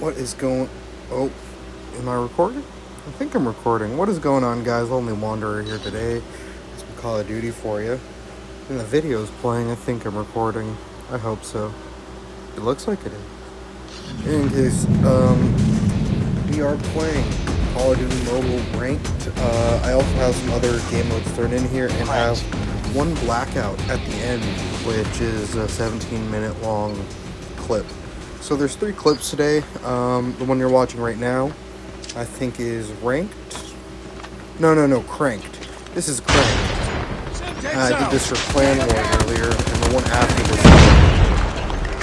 What is going... Oh, am I recording? I think I'm recording. What is going on, guys? Only Wanderer here today. It's Call of Duty for you. And the video is playing. I think I'm recording. I hope so. It looks like it is. In case, we are playing Call of Duty Mobile Ranked. I also have some other game modes thrown in here and have one blackout at the end, which is a 17-minute long clip. So there's 3 clips today. The one you're watching right now, I think is ranked. No, cranked. This is cranked. I did this for Clan Wars earlier, and the one after this.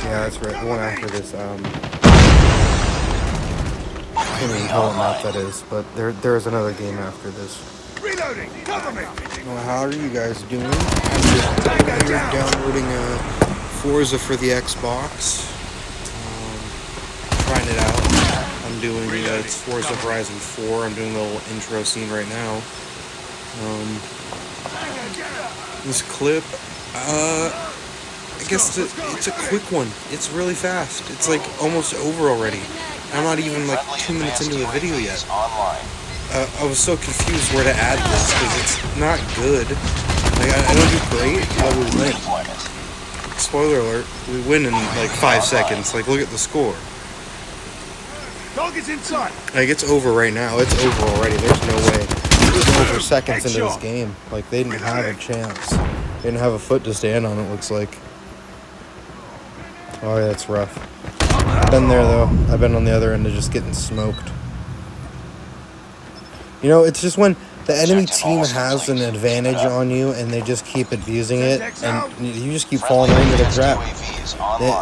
Yeah, that's right. The one after this. I can't even tell what map that is, but there is another game after this. Reloading. Cover me. Well, how are you guys doing? I'm just here downloading Forza for the Xbox. Trying it out. I'm doing it's Forza Horizon 4. I'm doing a little intro scene right now. This clip, I guess it's a quick one. It's really fast. It's like almost over already. I'm not even like 2 minutes into the video yet. I was so confused where to add this because it's not good. Like I don't do great, but we win. Spoiler alert: we win in like 5 seconds. Like look at the score. Dog is inside. Like it's over right now. It's over already. There's no way. It was over seconds into this game. Like they didn't have a chance. They didn't have a foot to stand on. It looks like. Oh yeah, it's rough. I've been there though. I've been on the other end of just getting smoked. You know, it's just when the enemy team has an advantage on you and they just keep abusing it, and you just keep falling into the trap.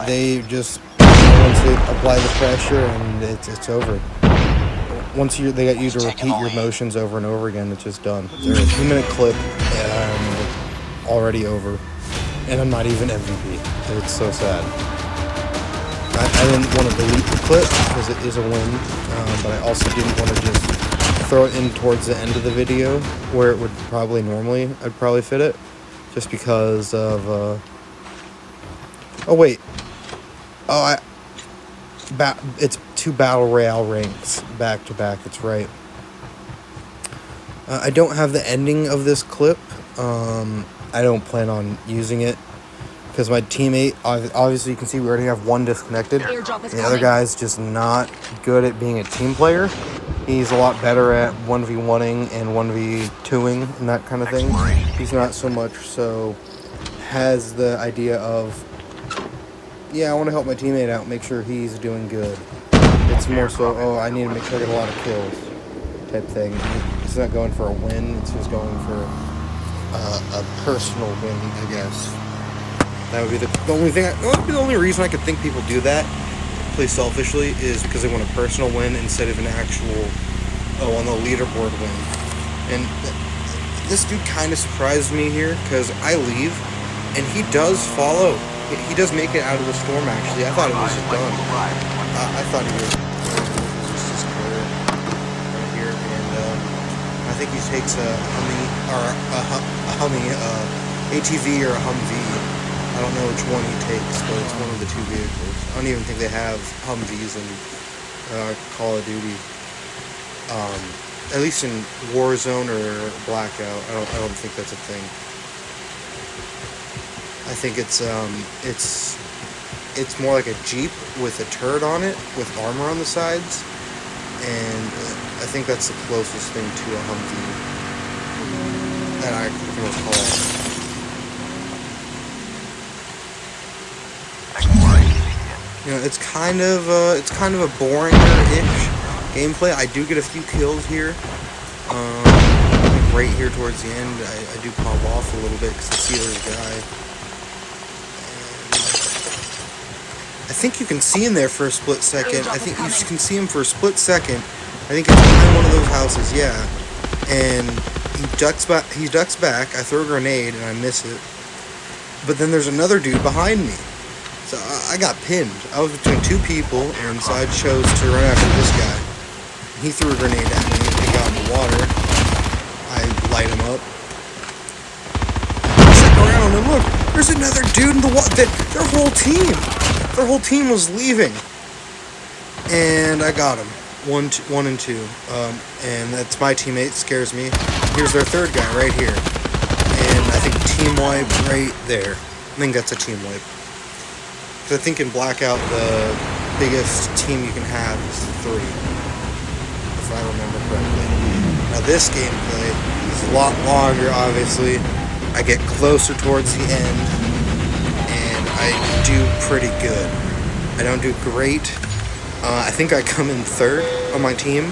They just once they apply the pressure and it's over. Once they get you to repeat your motions over and over again, it's just done. There's a 2-minute clip and already over, and I'm not even MVP. It's so sad. I didn't want to delete the clip because it is a win, but I also didn't want to just throw it in towards the end of the video where it would probably normally I'd probably fit it, just because of oh wait, it's 2 battle royale ranks back to back. That's right. I don't have the ending of this clip. I don't plan on using it because my teammate, obviously you can see we already have one disconnected. The other guy's just not good at being a team player. He's a lot better at 1v1ing and 1v2ing and that kind of thing. He's not so much so has the idea of, yeah, I want to help my teammate out, make sure he's doing good. It's more so, oh, I need to make sure I get a lot of kills type thing. It's not going for a win, it's just going for a personal win, I guess. That would be the only thing, the only reason I could think people do that, play selfishly, is because they want a personal win instead of an actual, on the leaderboard win. And this dude kind of surprised me here, because I leave, and he does follow. He does make it out of the storm, actually. I thought it was just done. I thought he was just clear right here, and I think he takes a Humvee, ATV or a Humvee. I don't know which one he takes, but it's one of the 2 vehicles. I don't even think they have Humvees in Call of Duty. At least in Warzone or Blackout, I don't think that's a thing. I think it's more like a Jeep with a turret on it, with armor on the sides, and I think that's the closest thing to a Humvee that I can recall. You know, it's kind of a boring-ish gameplay. I do get a few kills here. I think right here towards the end, I do pop off a little bit because I see there's a guy. And I think you can see him there for a split second. I think you can see him for a split second. I think it's behind one of those houses, yeah. And he ducks back. I throw a grenade and I miss it. But then there's another dude behind me. So I got pinned. I was between 2 people, and so I chose to run after this guy. He threw a grenade at me, and he got in the water. I light him up. I check around, and look, there's another dude in the water. Their whole team was leaving. And I got him. One and two. And that's my teammate. Scares me. Here's their third guy right here. And I think team wipe right there. I think that's a team wipe. Because I think in Blackout, the biggest team you can have is 3. If I remember correctly. Now this gameplay is a lot longer, obviously. I get closer towards the end. And I do pretty good. I don't do great. I think I come in 3rd on my team,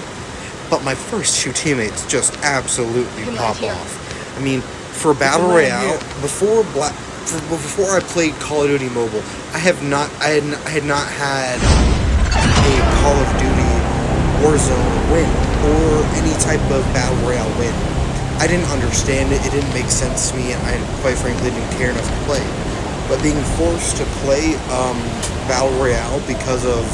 but my first 2 teammates just absolutely pop off. I mean, for Battle Royale, before I played Call of Duty Mobile, I had not had a Call of Duty Warzone win or any type of Battle Royale win. I didn't understand it. It didn't make sense to me, and I quite frankly didn't care enough to play. But being forced to play Battle Royale because of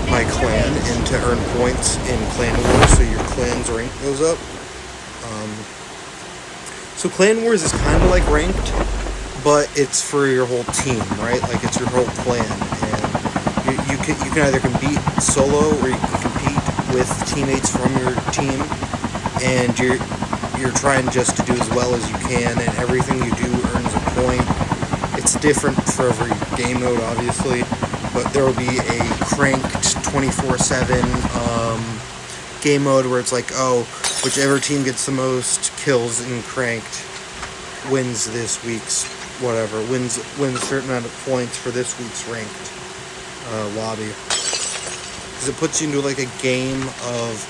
my clan and to earn points in Clan Wars, so your clan's rank goes up. So Clan Wars is kind of like ranked, but it's for your whole team, right? Like it's your whole clan, and you can either compete solo or you can compete with teammates from your team, and you're trying just to do as well as you can, and everything you do earns a point. It's different for every game mode, obviously, but there will be a cranked 24/7 game mode where it's like, oh, whichever team gets the most kills in cranked wins this week's whatever, wins a certain amount of points for this week's ranked lobby. Because it puts you into like a game of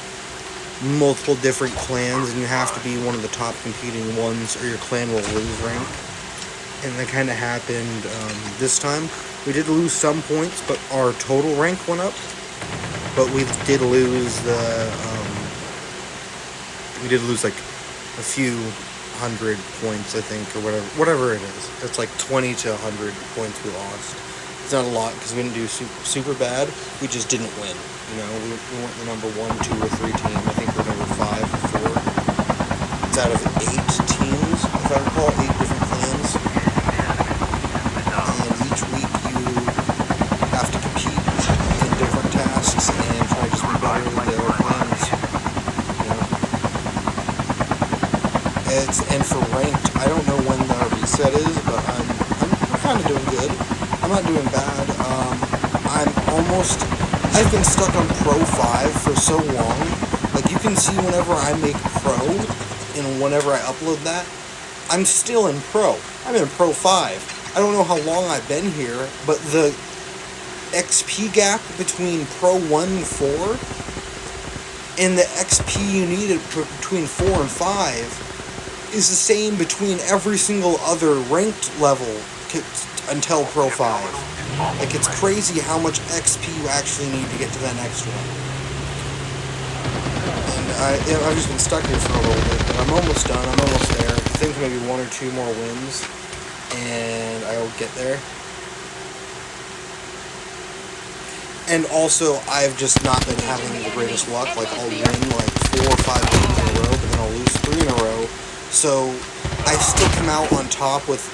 multiple different clans, and you have to be one of the top competing ones or your clan will lose rank. And that kind of happened this time. We did lose some points, but our total rank went up. But we did lose like a few hundred points, I think, or whatever it is. It's like 20 to 100 points we lost. It's not a lot because we didn't do super bad. We just didn't win. You know, we weren't the number 1, 2, or 3 team. I think we're number 5 or 4. It's out of 8 teams, if I recall, 8 different clans. And each week you have to compete in different tasks and try to just be better than the other clans. You know? And for ranked, I don't know when the reset is, but I'm kind of doing good. I'm not doing bad. I've been stuck on Pro 5 for so long. Like, you can see whenever I make Pro, and whenever I upload that, I'm still in Pro. I'm in Pro 5. I don't know how long I've been here, but the XP gap between Pro 1 and 4, and the XP you need between 4 and 5, is the same between every single other ranked level until Pro 5. Like, it's crazy how much XP you actually need to get to that next one. And I've just been stuck here for a little bit, but I'm almost done. I'm almost there. I think maybe 1 or 2 more wins, and I'll get there. And also, I've just not been having the greatest luck. Like, I'll win like 4 or 5 games in a row, but then I'll lose 3 in a row. So, I still come out on top with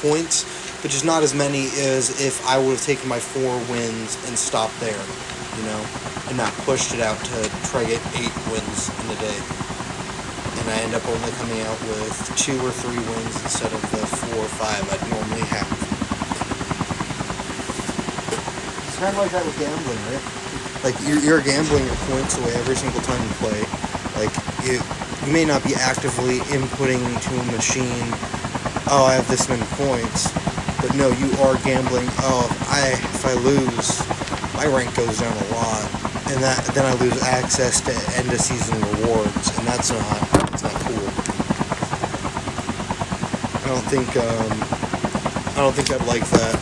points, but just not as many as if I would have taken my 4 wins and stopped there, you know, and not pushed it out to try to get 8 wins in a day. And I end up only coming out with 2 or 3 wins instead of the 4 or 5 I'd normally have. It's kind of like that with gambling, right? Like, you're gambling your points away every single time you play. Like, you may not be actively inputting to a machine, oh, I have this many points. But no, you are gambling, oh, if I lose, my rank goes down a lot. And then I lose access to end of season rewards, and that's not cool. I don't think I'd like that,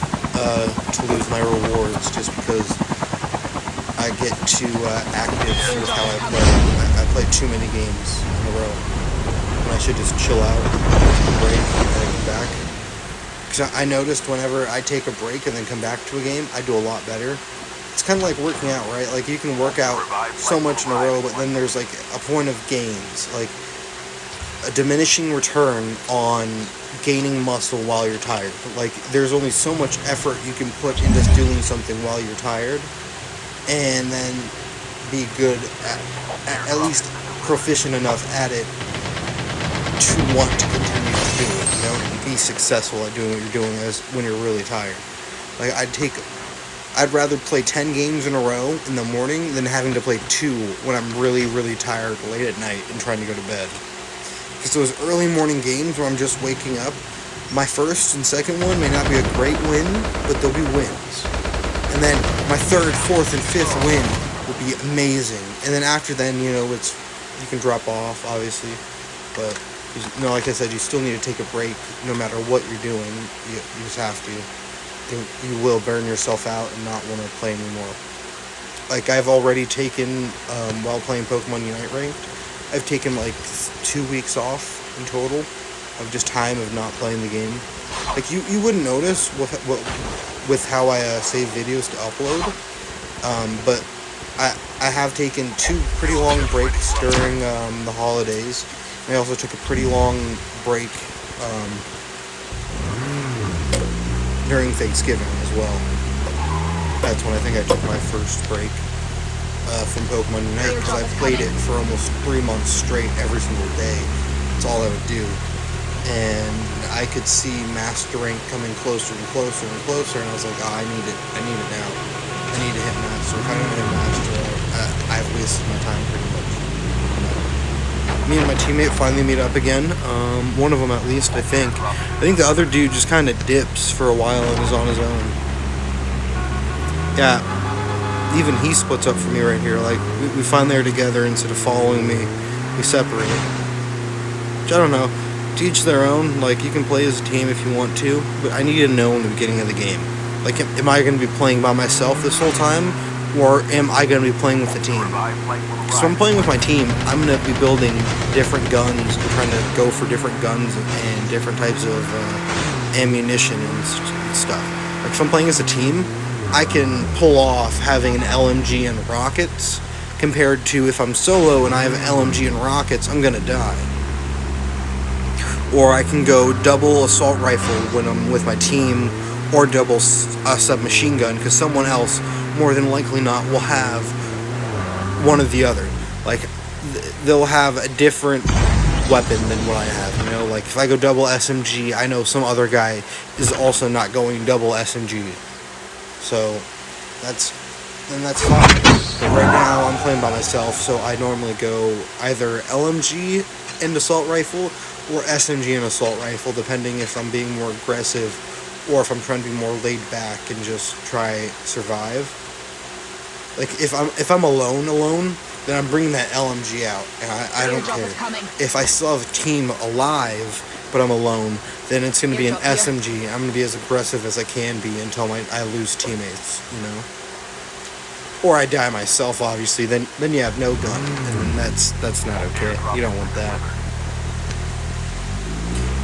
to lose my rewards just because I get too active with how I play. I play too many games in a row. And I should just chill out, take a break, and then come back. Because I noticed whenever I take a break and then come back to a game, I do a lot better. It's kind of like working out, right? Like, you can work out so much in a row, but then there's like a point of gains, like a diminishing return on gaining muscle while you're tired. Like, there's only so much effort you can put into doing something while you're tired. and then be good at least proficient enough at it to want to continue to do it, you know, and be successful at doing what you're doing as when you're really tired. Like I'd rather play 10 games in a row in the morning than having to play 2 when I'm really, really tired late at night and trying to go to bed. Because those early morning games where I'm just waking up, my first and second one may not be a great win, but they'll be wins. And then my third, fourth, and fifth win will be amazing. And then after then, you know, you can drop off, obviously, but like I said, you still need to take a break no matter what you're doing. You just have to. You will burn yourself out and not want to play anymore. Like I've already taken, while playing Pokemon Unite Ranked, I've taken like 2 weeks off in total of just time of not playing the game. Like you wouldn't notice with how I save videos to upload, but I have taken 2 pretty long breaks during the holidays. I also took a pretty long break during Thanksgiving as well. That's when I think I took my first break from Pokemon Unite, because I played it for almost 3 months straight every single day. That's all I would do. And I could see Master Rank coming closer and closer and closer, and I was like, oh, I need it now. I need to hit Master. If I don't hit Master, I've wasted my time pretty much. Me and my teammate finally meet up again. One of them at least, I think. I think the other dude just kind of dips for a while and is on his own. Yeah, even he splits up from me right here. Like, we finally are together instead of following me. We separate. Which, I don't know. To each their own. Like, you can play as a team if you want to, but I need to know in the beginning of the game. Like, am I going to be playing by myself this whole time? Or am I going to be playing with the team? So if I'm playing with my team, I'm going to be building different guns. We're trying to go for different guns and different types of ammunition and stuff. Like if I'm playing as a team, I can pull off having an LMG and rockets, compared to if I'm solo and I have an LMG and rockets, I'm going to die. Or I can go double assault rifle when I'm with my team, or double submachine gun, because someone else, more than likely not, will have one or the other. Like, they'll have a different weapon than what I have, you know? Like, if I go double SMG, I know some other guy is also not going double SMG. So, that's fine. But right now, I'm playing by myself, so I normally go either LMG and assault rifle, or SMG and assault rifle, depending if I'm being more aggressive, or if I'm trying to be more laid back and just try survive. Like if I'm alone, then I'm bringing that LMG out, and I don't care. If I still have a team alive, but I'm alone, then it's going to be an SMG. I'm going to be as aggressive as I can be until I lose teammates, you know. Or I die myself, obviously. Then you have no gun, and that's not okay. You don't want that.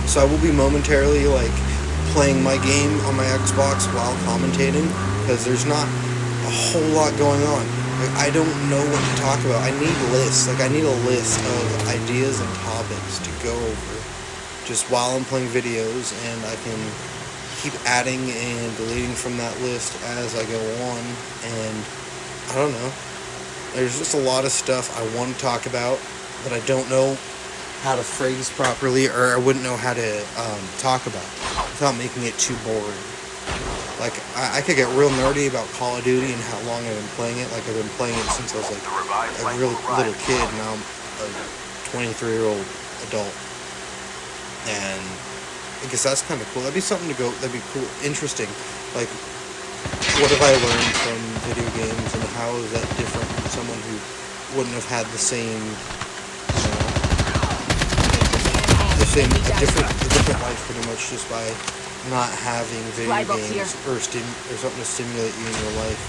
So I will be momentarily like playing my game on my Xbox while commentating, because there's not a whole lot going on. Like, I don't know what to talk about. I need lists. Like, I need a list of ideas and topics to go over just while I'm playing videos, and I can keep adding and deleting from that list as I go on. And I don't know. There's just a lot of stuff I want to talk about that I don't know how to phrase properly, or I wouldn't know how to talk about without making it too boring. Like, I could get real nerdy about Call of Duty and how long I've been playing it. Like, I've been playing it since I was like a real little kid, and now I'm a 23-year-old adult. And I guess that's kind of cool. That'd be something to go, that'd be cool, interesting. Like, what have I learned from video games, and how is that different from someone who wouldn't have had the same, a different life pretty much, just by not having video games or something to stimulate you in your life.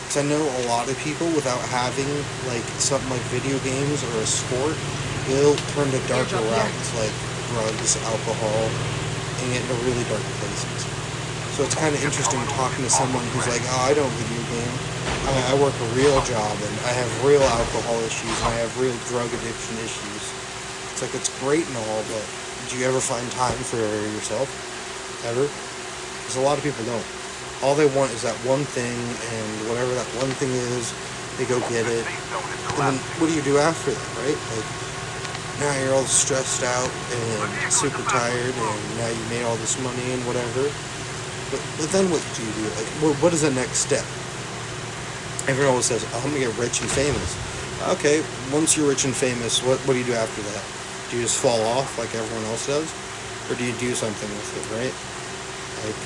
Because I know a lot of people, without having like something like video games or a sport, they'll turn to darker routes like drugs, alcohol, and get into really dark places. So it's kind of interesting talking to someone who's like, oh, I don't video game. I work a real job, and I have real alcohol issues, and I have real drug addiction issues. It's like, it's great and all, but do you ever find time for yourself? Ever? Because a lot of people don't. All they want is that one thing, and whatever that one thing is, they go get it. And then what do you do after that, right? Like, now you're all stressed out and super tired, and now you made all this money and whatever. But then what do you do? Like, what is the next step? Everyone always says, oh, I'm going to get rich and famous. Okay, once you're rich and famous, what do you do after that? Do you just fall off like everyone else does? Or do you do something with it, right? Like,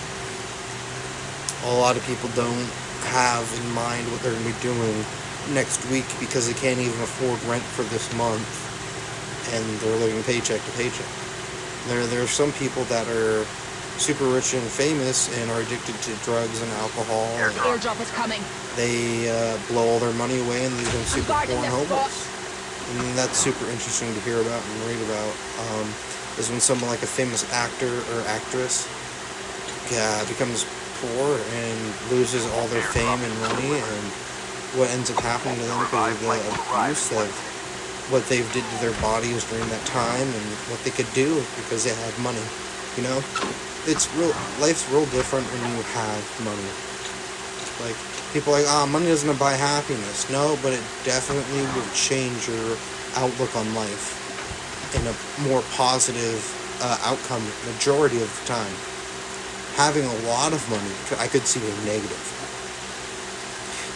a lot of people don't have in mind what they're going to be doing next week because they can't even afford rent for this month, and they're living paycheck to paycheck. There are some people that are super rich and famous and are addicted to drugs and alcohol. The airdrop is coming. They blow all their money away and they become super poor and homeless. And that's super interesting to hear about and read about. Is when someone like a famous actor or actress becomes poor and loses all their fame and money, and what ends up happening to them because of the abuse of what they did to their bodies during that time and what they could do because they had money. You know, life's real different when you have money. Like, people are like, money doesn't buy happiness. No, but it definitely will change your outlook on life in a more positive outcome majority of the time. Having a lot of money, I could see being negative.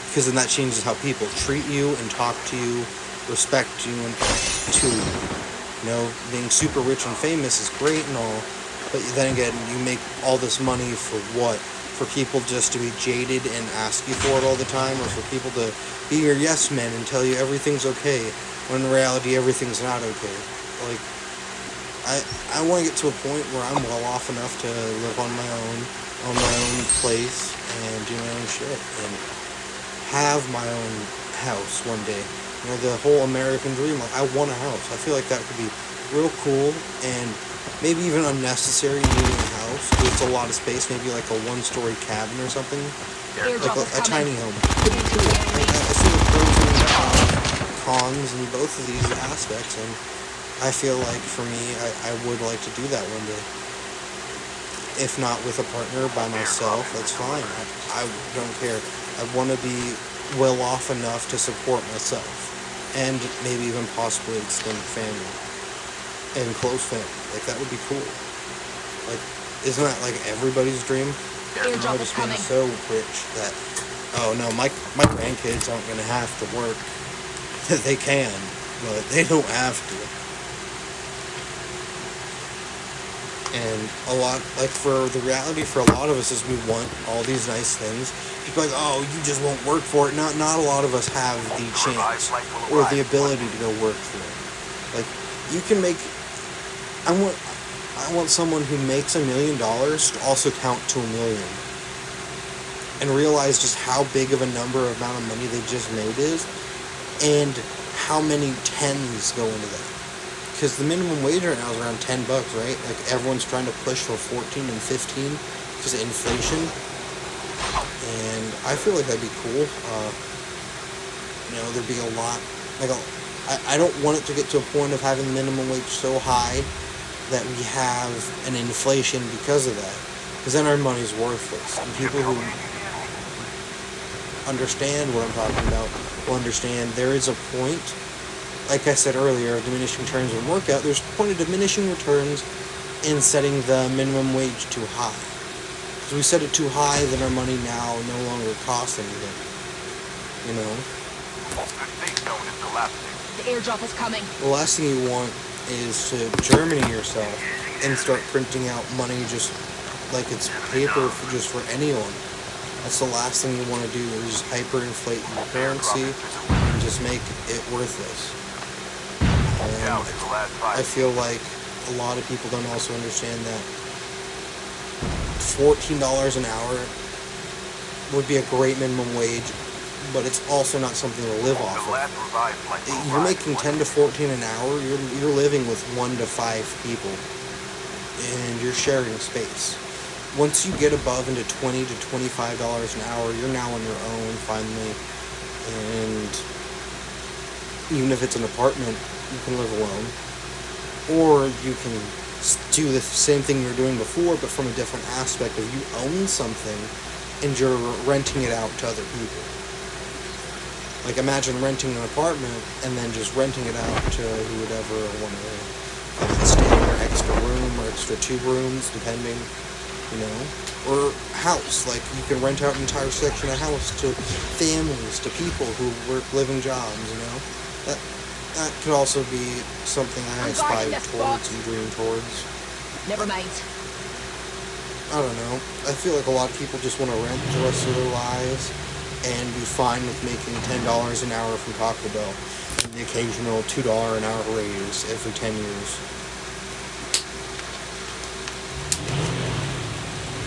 Because then that changes how people treat you and talk to you, respect you, and to you. You know, being super rich and famous is great and all, but then again, you make all this money for what? For people just to be jaded and ask you for it all the time, or for people to be your yes men and tell you everything's okay, when in reality everything's not okay. Like, I want to get to a point where I'm well off enough to live on my own place, and do my own shit, and have my own house one day. You know, the whole American dream, like, I want a house. I feel like that could be real cool, and maybe even unnecessary needing a house, because it's a lot of space, maybe like a one-story cabin or something, like a tiny home. Could be cool. Like, I see the pros and cons in both of these aspects, and I feel like for me, I would like to do that one day. If not with a partner, by myself, that's fine. I don't care. I want to be well off enough to support myself, and maybe even possibly extended family and close family. Like, that would be cool. Like, isn't that like everybody's dream? Airdrop is Just being coming. so rich that, oh no, my grandkids aren't gonna have to work. They can, but they don't have to. And a lot, like, for the reality for a lot of us is we want all these nice things. People are like, oh, you just won't work for it. Not a lot of us have the chance or the ability to go work for it. Like, you can make, I want someone who makes $1 million to also count to 1 million. And realize just how big of a amount of money they just made is, and how many tens go into that. Because the minimum wage right now is around $10, right? Like, everyone's trying to push for 14 and 15 because of inflation. And I feel like that'd be cool. You know, there'd be a lot. Like, I don't want it to get to a point of having minimum wage so high that we have an inflation because of that. Because then our money's worthless. And people who understand what I'm talking about will understand there is a point, like I said earlier, of diminishing returns in workout. There's a point of diminishing returns in setting the minimum wage too high. Because we set it too high, then our money now no longer costs anything. You know? The airdrop is coming. The last thing you want is to Germany yourself and start printing out money just like it's paper just for anyone. That's the last thing you want to do, is just hyperinflate your currency and just make it worthless. And I feel like a lot of people don't also understand that $14 an hour would be a great minimum wage, but it's also not something to live off of. You're making 10 to 14 an hour, you're living with 1 to 5 people, and you're sharing space. Once you get above into $20 to $25 an hour, you're now on your own finally, and even if it's an apartment, you can live alone, or you can do the same thing you were doing before, but from a different aspect of you own something and you're renting it out to other people. Like, imagine renting an apartment and then just renting it out to who would ever want to stay in your extra room or extra 2 rooms, depending, you know. Or house, like you can rent out an entire section of house to families, to people who work living jobs, you know. That could also be something I aspire towards and dream towards. Never mind. I don't know. I feel like a lot of people just want to rent the rest of their lives and be fine with making $10 an hour from Taco Bell and the occasional $2 an hour raise every 10 years.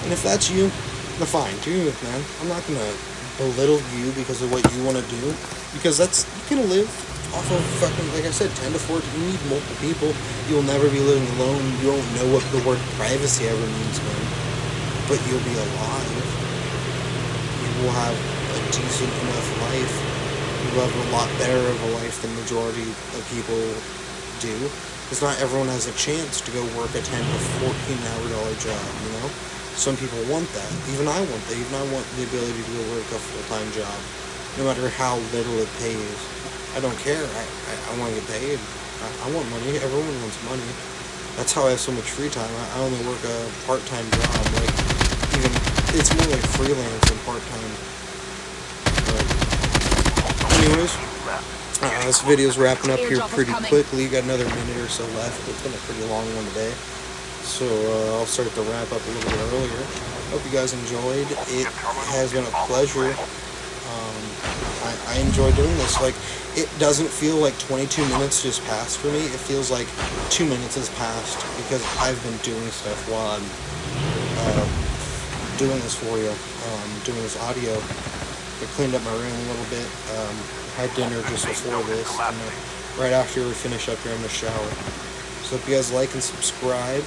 And if that's you, then fine, do you, man. I'm not gonna belittle you because of what you want to do, because you can live off of fucking, like I said, 10 to 14. You need multiple people. You'll never be living alone. You don't know what the word privacy ever means, man. But you'll be alive. You will have a decent enough life. You will have a lot better of a life than majority of people do. Because not everyone has a chance to go work a 10 to 14 hour job, you know? Some people want that. Even I want that. Even I want the ability to go work a full-time job, no matter how little it pays. I don't care. I want to get paid. I want money. Everyone wants money. That's how I have so much free time. I only work a part-time job. Like, even it's more like freelance than part-time. But anyways, this video's wrapping up here pretty quickly. Got another minute or so left. It's been a pretty long one today. So I'll start to wrap up a little bit earlier. Hope you guys enjoyed. It has been a pleasure. I enjoy doing this. Like, it doesn't feel like 22 minutes just passed for me. It feels like 2 minutes has passed because I've been doing stuff while I'm doing this for you, doing this audio. I cleaned up my room a little bit. Had dinner just before this, and right after we finish up here, I'm gonna shower. So if you guys like and subscribe,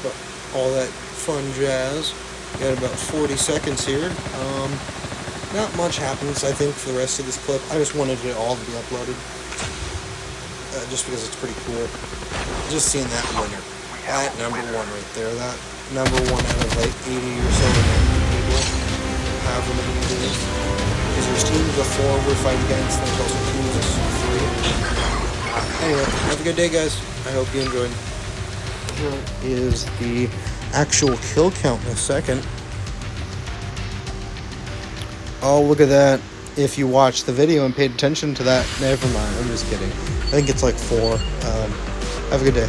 all that fun jazz. Got about 40 seconds here. Not much happens, I think, for the rest of this clip. I just wanted it all to be uploaded, just because it's pretty cool. Just seeing that winner, that number 1 right there, that number 1 out of like 80 or so people, however many it is. Because there's teams of 4 we're fighting against, there's also teams of 3. Anyway, have a good day, guys. I hope you enjoyed. Here is the actual kill count in a second. Oh, look at that. If you watched the video and paid attention to that, never mind, I'm just kidding. I think it's like 4. Have a good day.